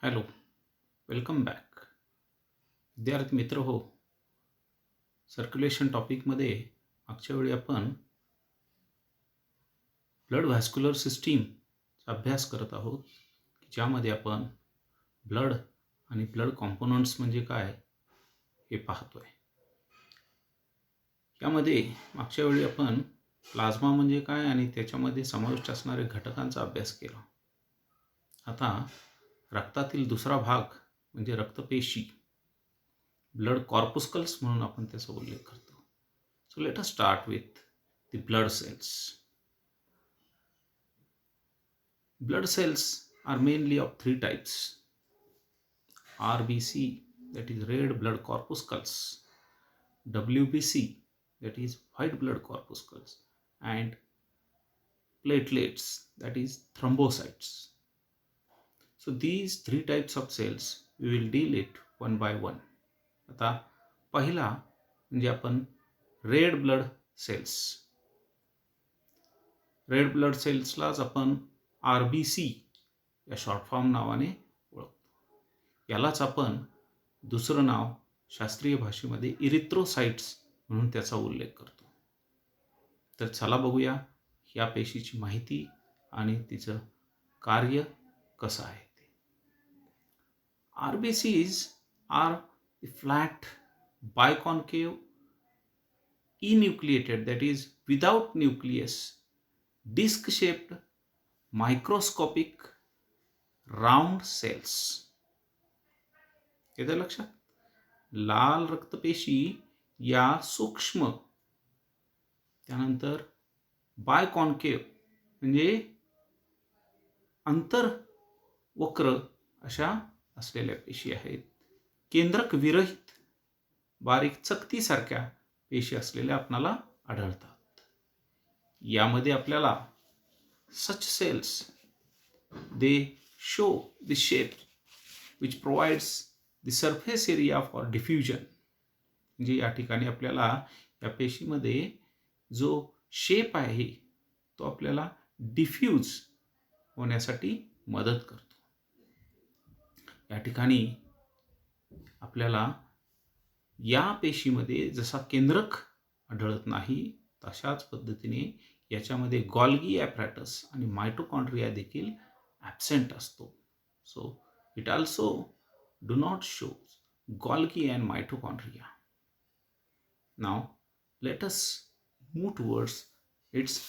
Hello, welcome back. विद्यार्थी मित्र हो, सर्क्युलेशन टॉपिकमध्ये मागच्या वेळी आपण ब्लड व्हॅस्क्युलर सिस्टीमचा अभ्यास करत आहोत, ज्यामध्ये आपण ब्लड आणि ब्लड कॉम्पोनंट्स म्हणजे काय हे पाहतोय. यामध्ये मागच्या वेळी आपण प्लाझ्मा म्हणजे काय आणि त्याच्यामध्ये समाविष्ट असणारे घटकांचा अभ्यास केला. आता रक्तातील दुसरा भाग म्हणजे रक्तपेशी, ब्लड कॉर्पुस्कल्स म्हणून आपण त्याचा उल्लेख करतो. So let us start with the blood cells. Blood cells are mainly of three types: RBC, that is red blood corpuscles; WBC, that is white blood corpuscles; and platelets, that is thrombocytes. So these three types of cells we will deal it one by one. आता पहिला म्हणजे आपण red blood cells. Red blood सेल्सलाच आपण RBC या short form नावाने ओळखतो. यालाच आपण दुसरं नाव शास्त्रीय भाषेमध्ये इरिथ्रोसाइट्स म्हणून त्याचा उल्लेख करतो. तर चला बघूया या पेशीची माहिती आणि तिचं कार्य कसं आहे ते. RBCs are the flat biconcave enucleated, that is without nucleus, disc shaped microscopic round cells. येतं लक्षात? लाल रक्तपेशी या सूक्ष्म, त्यानंतर बायकॉन्केव म्हणजे अंतर्वक्र अशा असलेल्या पेशी आहेत. केंद्रक विरहित बारीक चकतीसारख्या पेशी असलेल्या आपल्याला आढळतात. यामध्ये आपल्याला such cells, they show the shape which provides the surface area for diffusion. म्हणजे या ठिकाणी आपल्याला या पेशीमध्ये जो शेप आहे तो आपल्याला डिफ्यूज होण्यासाठी मदत करतो. या ठिकाणी आपल्याला या पेशीमध्ये जसा केंद्रक आढळत नाही तशाच पद्धतीने याच्यामध्ये गॉल्गी ॲपॅरेटस आणि मायटोकॉन्ड्रिया देखील ॲब्सेंट असतो. So it also do not show Golgi and mitochondria. Now let us move towards its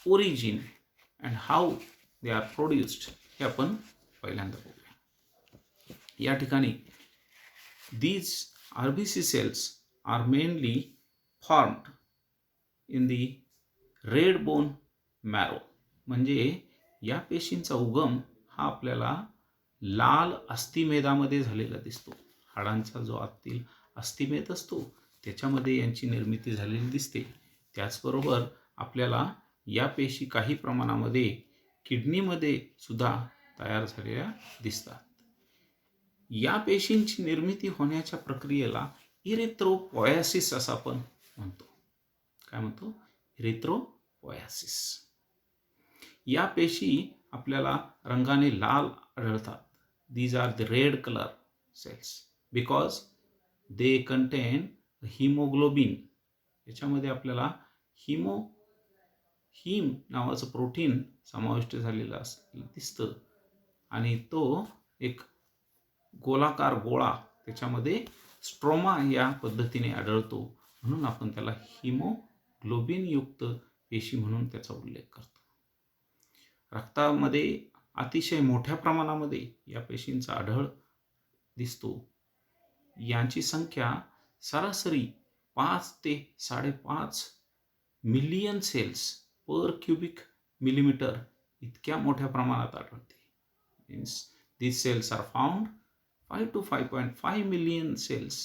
origin and how they are produced हे आपण पहिल्यांदा बघूया. या ठिकाणी these RBC cells are mainly formed in the red bone marrow. म्हणजे या पेशींचा उगम हा आपल्याला लाल अस्थिमेदामध्ये झालेला दिसतो. हाडांचा जो आतील अस्थिमेद असतो त्याच्यामध्ये यांची निर्मिती झालेली दिसते. त्याचबरोबर आपल्याला या पेशी काही प्रमाणामध्ये किडनीमध्ये सुद्धा तयार झालेल्या दिसतात. या पेशींची निर्मिती होण्याच्या प्रक्रियेला इरिथ्रोपोएसिस असं आपण म्हणतो. काय म्हणतो? इरिथ्रोपोएसिस. या पेशी आपल्याला रंगाने लाल आढळतात. These are the red colour cells because they contain haemoglobin. याच्यामध्ये आपल्याला हीम नावाचं प्रोटीन समाविष्ट झालेलं दिसतं आणि तो एक गोलाकार गोळा त्याच्यामध्ये स्ट्रोमा या पद्धतीने आढळतो, म्हणून आपण त्याला हिमोग्लोबिन युक्त पेशी म्हणून त्याचा उल्लेख करतो. रक्तामध्ये अतिशय मोठ्या प्रमाणामध्ये या पेशींचा आढळ दिसतो. यांची संख्या सरासरी 5 ते 5.5 million cells per cubic millimetre इतक्या मोठ्या प्रमाणात आढळते. Means these cells are found 5 to 5.5 million cells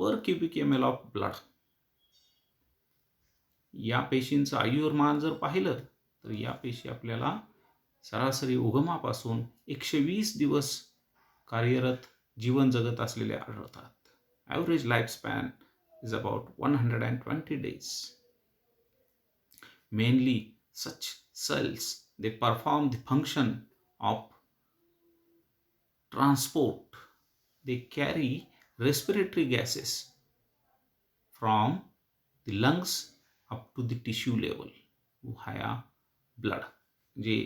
per cubic ml of blood. या पेशींचं आयुर्मान जर पाहिलं तर या पेशी आपल्याला सरासरी उगमापासून 120 दिवस कार्यरत जीवन जगत असलेले आढळतात. Average life span is about 120 days. Mainly such cells, they perform the function of transport. They carry respiratory gases from the lungs up to the tissue level via blood. म्हणजे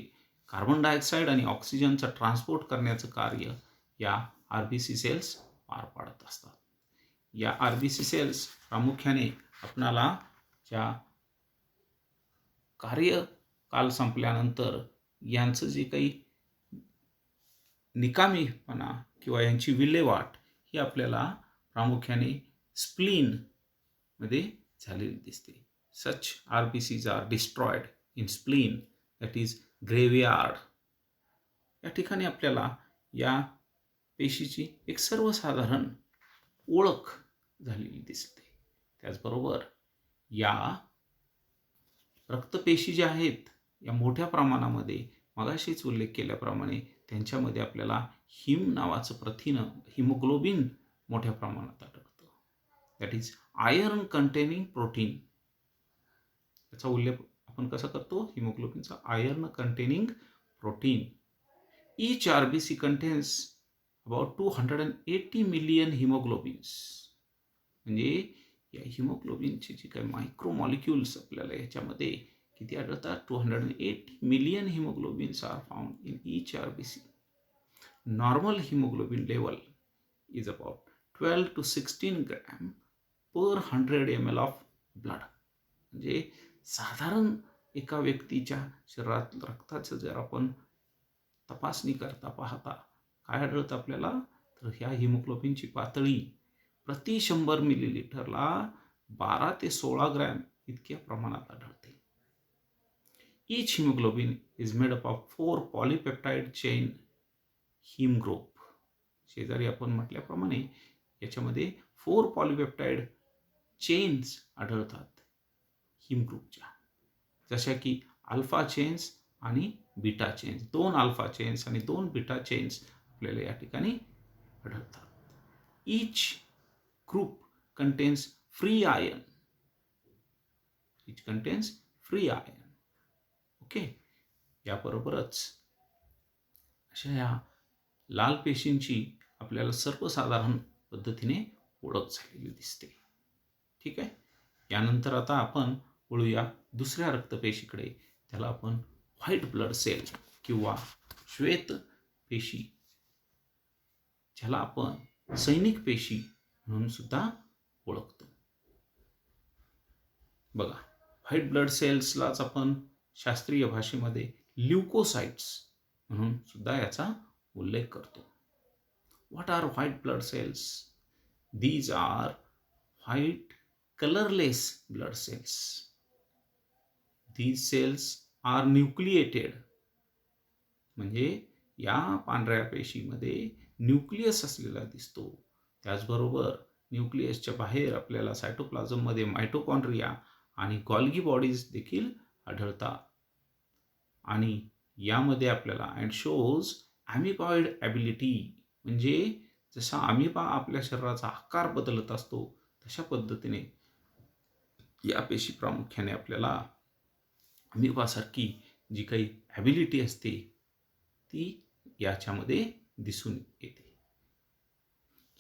कार्बन डायऑक्साईड आणि ऑक्सिजनचा transport करण्याचं कार्य या RBC cells पार पाडत असतात. या आरबीसी सेल्स प्रामुख्याने आपणाला ज्या कार्यकाल संपल्यानंतर यांचं जे काही निकामीपणा किंवा यांची विल्हेवाट ही आपल्याला प्रामुख्याने स्प्लीन मध्ये झालेली दिसते. Such RBCs are destroyed in spleen, that is graveyard. या ठिकाणी आपल्याला या पेशीची एक सर्वसाधारण ओळख झालेली दिसते. त्याचबरोबर या रक्तपेशी ज्या आहेत या मोठ्या प्रमाणामध्ये मगाशीच उल्लेख केल्याप्रमाणे त्यांच्यामध्ये आपल्याला हिम नावाचं प्रथिन हिमोग्लोबिन मोठ्या प्रमाणात आढळतं. That is iron containing protein. याचा उल्लेख आपण कसा करतो? हिमोग्लोबिनचा iron containing protein. Each RBC contains about 280 million hemoglobins. म्हणजे या हिमोग्लोबिनचे जे काही मायक्रोमॉलिक्युल्स आपल्याला याच्यामध्ये किती आढळतात? 280 million hemoglobins are found in each RBC. Normal hemoglobin level is about 12 to 16 gram per 100 ml of blood. म्हणजे साधारण एका व्यक्तीच्या शरीरात रक्ताचं जर आपण तपासणी करता पाहता काय आढळतं आपल्याला? तर ह्या हिमोग्लोबिनची पातळी प्रति 100 मिलीलिटरला 12 ते 16 ग्रॅम इतक्या प्रमाणात आढळते. Each hemoglobin is made up of 4 polypeptide chain heme group. शेजारी आपण म्हटल्याप्रमाणे याच्यामध्ये 4 पॉलिपेप्टाइड चेन्स आढळतात हिम ग्रुपच्या, जशा की अल्फा चेन्स आणि बीटा चेन्स. 2 अल्फा चेन्स आणि 2 बीटा चेन्स आपल्याला या ठिकाणी आढळतात. Each group contains free iron. Okay. याबरोबरच अशा या लाल पेशींची आपल्याला सर्वसाधारण पद्धतीने ओळख झालेली दिसते. ठीक आहे. यानंतर आता आपण वळूया दुसऱ्या रक्तपेशीकडे. त्याला आपण व्हाईट ब्लड सेल किंवा श्वेत पेशी, ज्याला आपण सैनिक पेशी म्हणून सुद्धा ओळखतो. बघा, व्हाईट ब्लड सेल्सलाच आपण शास्त्रीय भाषेमध्ये ल्युकोसाइट्स म्हणून सुद्धा याचा उल्लेख करतो. What are white blood cells? These are white colorless blood cells. These cells are nucleated. म्हणजे या पांढऱ्या पेशीमध्ये न्यूक्लियस असलेला दिसतो. त्याचबरोबर न्यूक्लियसच्या बाहेर आपल्याला सायटोप्लाझममध्ये मायटोकॉन्ड्रिया आणि गॉल्गी बॉडीज देखील आढळतात. आणि यामध्ये आपल्याला अँड शोज ॲमिबॉइड ॲबिलिटी. म्हणजे जसा अमिबा आपल्या शरीराचा आकार बदलत असतो तशा पद्धतीने या पेशी प्रामुख्याने आपल्याला अमिबासारखी जी काही ॲबिलिटी असते ती याच्यामध्ये दिसून येते.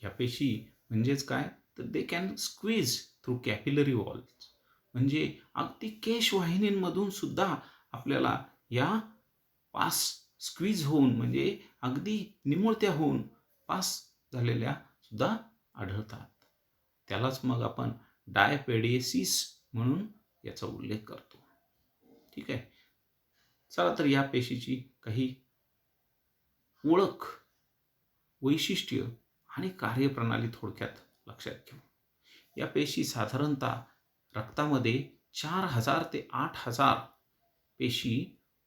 या पेशी म्हणजेच काय? तर they can squeeze through capillary walls. म्हणजे अगदी केशवाहिनींमधून सुद्धा आपल्याला या पास स्क्वीज होऊन म्हणजे अगदी निमुळत्या होऊन पास झालेल्या सुद्धा आढळतात. त्यालाच मग आपण डायपेडिएसिस म्हणून याचा उल्लेख करतो. ठीक आहे. चला तर या पेशीची काही ओळख, वैशिष्ट्य आणि कार्यप्रणाली थोडक्यात लक्षात घेऊ. या पेशी साधारणतः रक्तामध्ये 4000 ते 8000 पेशी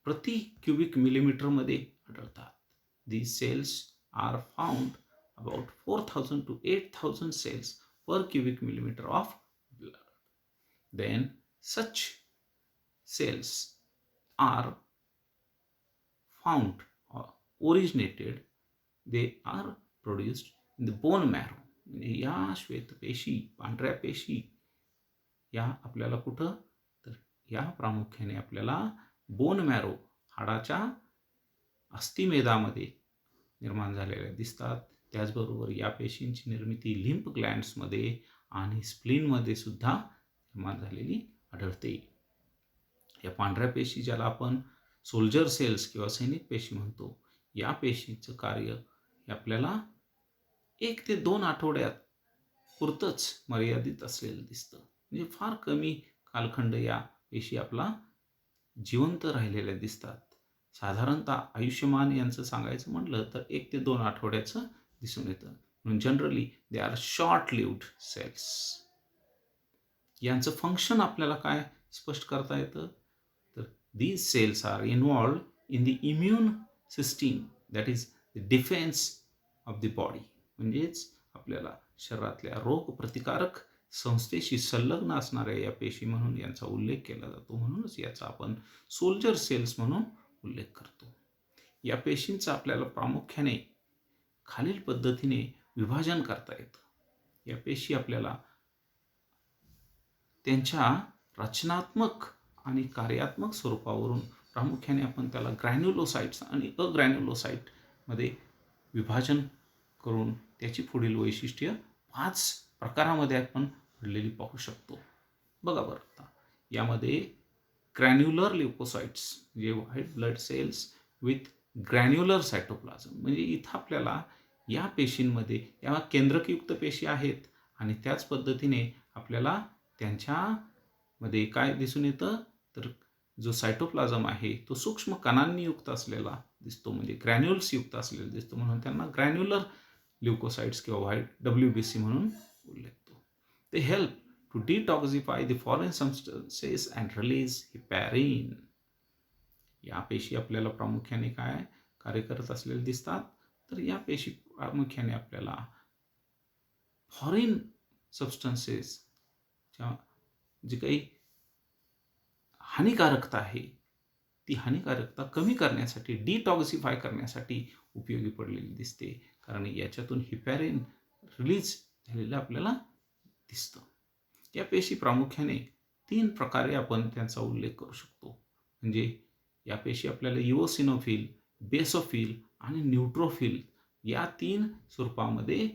प्रति क्युबिक मिलीमीटरमध्ये आढळतात. These cells are found about 4000 to 8000 cells per cubic millimeter of blood. Then such cells are found or originated, they are produced in the bone marrow. म्हणजे या श्वेतपेशी, पांढऱ्या पेशी या आपल्याला कुठं? तर या प्रामुख्याने आपल्याला बोन मॅरो, हाडाच्या अस्थिमेदामध्ये निर्माण झालेल्या दिसतात. त्याचबरोबर या पेशींची निर्मिती लिम्फ ग्लँड्समध्ये आणि स्प्लीनमध्ये सुद्धा निर्माण झालेली आढळते. या पांढऱ्या पेशी ज्याला आपण सोल्जर सेल्स किंवा सैनिक पेशी म्हणतो, या पेशीचं कार्य हे आपल्याला 1 ते 2 आठवड्यात पुरतंच मर्यादित असलेलं दिसतं. म्हणजे फार कमी कालखंड या पेशी आपला जिवंत राहिलेल्या दिसतात. साधारणतः आयुष्यमान यांचं सांगायचं म्हटलं तर 1 ते 2 आठवड्याचं दिसून येतं. म्हणून generally they are short lived cells. यांचं फंक्शन आपल्याला काय स्पष्ट करता येतं? तर these cells are involved in the immune system, that is the defense of the body. म्हणजेच आपल्याला शरीरातल्या रोग प्रतिकारक संस्थेशी संलग्न असणाऱ्या या पेशी म्हणून यांचा उल्लेख केला जातो. म्हणूनच याचा आपण सोल्जर सेल्स म्हणून उल्लेख करतो. या पेशींचं आपल्याला प्रामुख्याने खालील पद्धतीने विभाजन करता येतं. या पेशी आपल्याला त्यांच्या रचनात्मक आणि कार्यात्मक स्वरूपावरून प्रामुख्याने आपण त्याला ग्रॅन्युलोसाइट्स आणि अग्रॅन्युलोसाइटमध्ये विभाजन करून त्याची पुढील वैशिष्ट्ये 5 प्रकारामध्ये आपण पडलेली पाहू शकतो. बघा बरं आता यामध्ये ग्रॅन्युलर ल्युकोसाइट्स म्हणजे white blood cells with granular cytoplasm. म्हणजे इथं आपल्याला या पेशींमध्ये या केंद्रकयुक्त पेशी आहेत आणि त्याच पद्धतीने आपल्याला त्यांच्यामध्ये काय दिसून येतं, तर जो सायटोप्लाझम आहे तो सूक्ष्म कणांनी युक्त असलेला दिसतो, म्हणजे ग्रॅन्युल्स युक्त असलेला दिसतो. म्हणून त्यांना ग्रॅन्युलर ल्युकोसाइट्स किंवा व्हाईट WBC म्हणून उल्लेखतो. ते help to detoxify the foreign substances and release heparin. या पेशी आपल्याला प्रामुख्याने काय कार्य करत असलेले दिसतात, तर या पेशी प्रामुख्याने आपल्याला फॉरेन सबस्टन्सेस जी काही हानिकारकता आहे ती हानिकारकता कमी करण्यासाठी, डिटॉक्सिफाय करण्यासाठी उपयोगी पडलेली दिसते. कारण याच्यातून हिपॅरिन रिलीज झालेलं आपल्याला दिसतं. या पेशी प्रामुख्याने 3 प्रकारे आपण त्यांचा उल्लेख करू शकतो. म्हणजे या पेशी आपल्याला इओसिनोफिल, बेसोफिल आणि न्यूट्रोफिल या 3 स्वरूपामध्ये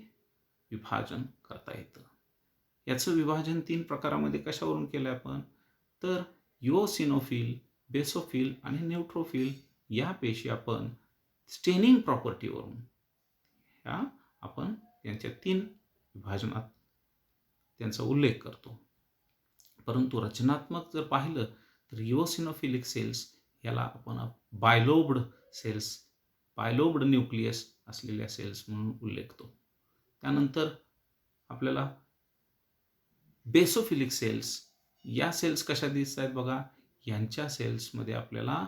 विभाजन करता येतं. याचं विभाजन 3 प्रकारामध्ये कशावरून केलं आपण, तर इओसिनोफिल, बेसोफिल आणि न्यूट्रोफिल या पेशी आपण स्टेनिंग प्रॉपर्टीवरून ह्या आपण यांच्या 3 विभाजनात त्यांचा उल्लेख करतो. परंतु रचनात्मक जर पाहिलं तर इओसिनोफिलिक सेल्स याला आपण बायलोब्ड सेल्स, बायलोब्ड न्यूक्लियस असलेल्या सेल्स म्हणून उल्लेखतो. त्यानंतर आपल्याला बेसोफिलिक सेल्स या सेल्स कशा दिसत आहेत बघा. यांच्या सेल्समध्ये आपल्याला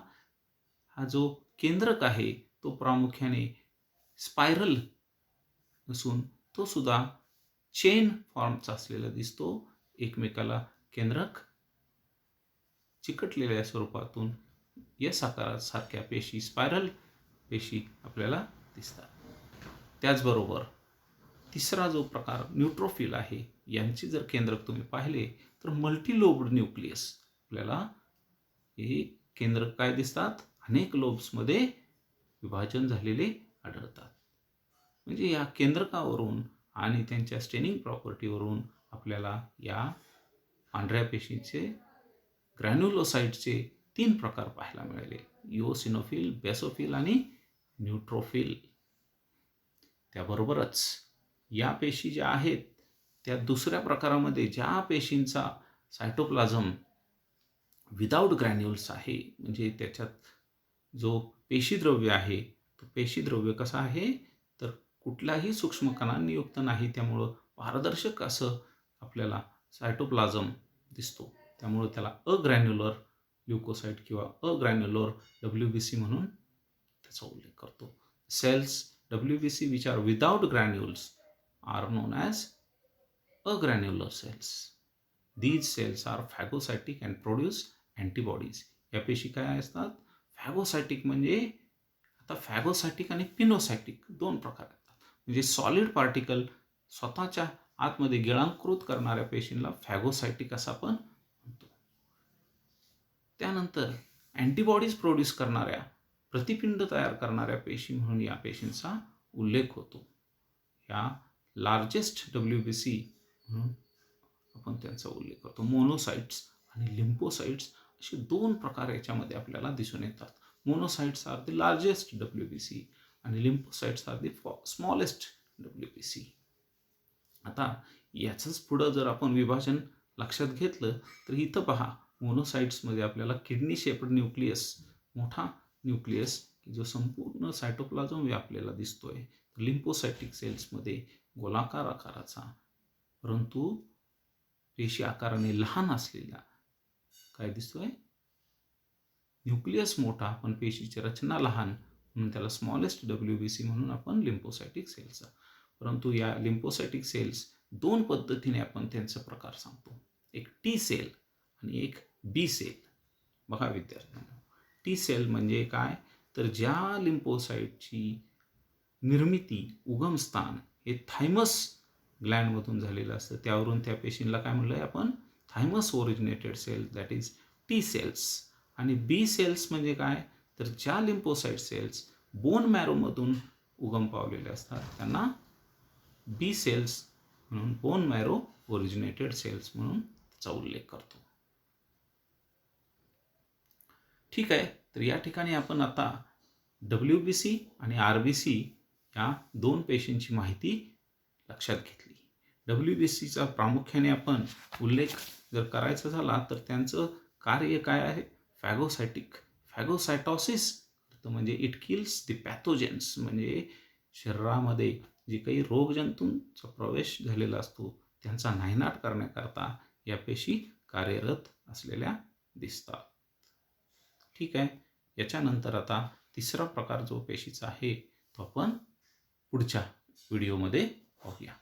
हा जो केंद्रक आहे तो प्रामुख्याने स्पायरल नसून तो सुद्धा चेन फॉर्मचा असलेला दिसतो. एकमेकाला केंद्रक चिकटलेल्या स्वरूपातून एस आकारासारख्या पेशी, स्पायरल पेशी आपल्याला दिसतात. त्याचबरोबर तिसरा जो प्रकार न्यूट्रोफिल आहे, यांची जर केंद्रक तुम्ही पाहिले तर मल्टीलोब्ड न्यूक्लियस आपल्याला हे केंद्रक काय दिसतात, अनेक लोब्समध्ये विभाजन झालेले आढळतात. म्हणजे या केंद्रकावरून आणि त्यांच्या स्टेनिंग प्रॉपर्टीवरून आपल्याला या पांढऱ्या पेशींचे, ग्रॅन्युलोसाइटचे 3 प्रकार पाहायला मिळाले: इओसिनोफिल, बेसोफिल आणि न्यूट्रोफिल. त्याबरोबरच या पेशी ज्या आहेत त्या दुसऱ्या प्रकारामध्ये ज्या पेशींचा सायटोप्लाझम विदाऊट ग्रॅन्युल्स आहे, म्हणजे त्याच्यात जो पेशीद्रव्य आहे तो पेशीद्रव्य कसा आहे, तर कुठल्याही सूक्ष्म कणांनी युक्त नाही, त्यामुळं पारदर्शक असं आपल्याला सायटोप्लाझम दिसतो. त्यामुळे त्याला अग्रॅन्युलर ल्युकोसाइट किंवा अग्रॅन्युलर WBC म्हणून त्याचा उल्लेख करतो. Cells WBC which are without granules are known as agranular cells. These cells are phagocytic and produce antibodies. या पेशी काय असतात, फॅगोसायटिक. म्हणजे आता फॅगोसायटिक आणि पिनोसायटिक 2 प्रकार असतात. म्हणजे सॉलिड पार्टिकल स्वतःच्या आतमध्ये गिळांकृत करणाऱ्या पेशींना फॅगोसायटिक असं आपण म्हणतो. त्यानंतर अँटीबॉडीज प्रोड्यूस करणाऱ्या प्रतिपिंड तयार करणाऱ्या पेशी म्हणून या पेशींचा उल्लेख होतो. या लार्जेस्ट WBC म्हणून आपण त्यांचा उल्लेख करतो. मोनोसाइट्स आणि लिम्फोसाइट्स असे 2 प्रकार याच्यामध्ये आपल्याला दिसून येतात. Monocytes are the largest WBC आणि lymphocytes are the smallest WBC. आता याचंच पुढं जर आपण विभाजन लक्षात घेतलं तर इथं पहा, मोनोसाइट्समध्ये आपल्याला किडनी शेप्ड न्यूक्लियस, मोठा न्यूक्लियस जो संपूर्ण सायटोप्लाझम व्यापलेला दिसतोय. लिम्फोसायटिक सेल्समध्ये गोलाकार आकाराचा, परंतु पेशी आकाराने लहान असलेला काय दिसतोय, न्यूक्लियस मोठा पण पेशीची रचना लहान, म्हणून त्याला स्मॉलेस्ट WBC म्हणून आपण लिम्फोसायटिक सेल्सचा. परंतु या लिम्फोसायटिक सेल्स 2 पद्धतीने आपण त्यांचे प्रकार सांगतो, एक टी सेल आणि एक बी सेल. बघा विद्यार्थ्यांनो, टी सेल म्हणजे काय, तर ज्या लिम्फोसाइटची निर्मिती, उगमस्थान हे थायमस ग्लँडमधून झालेलं असतं, त्यावरून त्या पेशींना काय म्हणलंय आपण, thymus originated cell, that is T cells. आणि बी सेल्स म्हणजे काय, तर ज्या लिम्फोसाइट सेल्स बोन मॅरोमधून उगम पावलेले असतात त्यांना बी सेल्स म्हणून, बोन मॅरो ओरिजिनेटेड सेल्स म्हणून त्याचा उल्लेख करतो. ठीक आहे, तर या ठिकाणी आपण आता WBC आणि RBC या 2 पेशींची माहिती लक्षात घेतली. WBCचा प्रामुख्याने आपण उल्लेख जर करायचा झाला तर त्यांचं कार्य काय आहे, फॅगोसायटॉसिस, म्हणजे इट किल्स द पॅथोजेन्स, म्हणजे शरीरामध्ये जे काही रोगजंतूंचा प्रवेश झालेला असतो त्यांचा नायनाट करण्याकरता या पेशी कार्यरत असलेल्या दिसतात. ठीक आहे, याच्यानंतर आता तिसरा प्रकार जो पेशीचा आहे तो आपण पुढच्या व्हिडिओमध्ये पाहूया.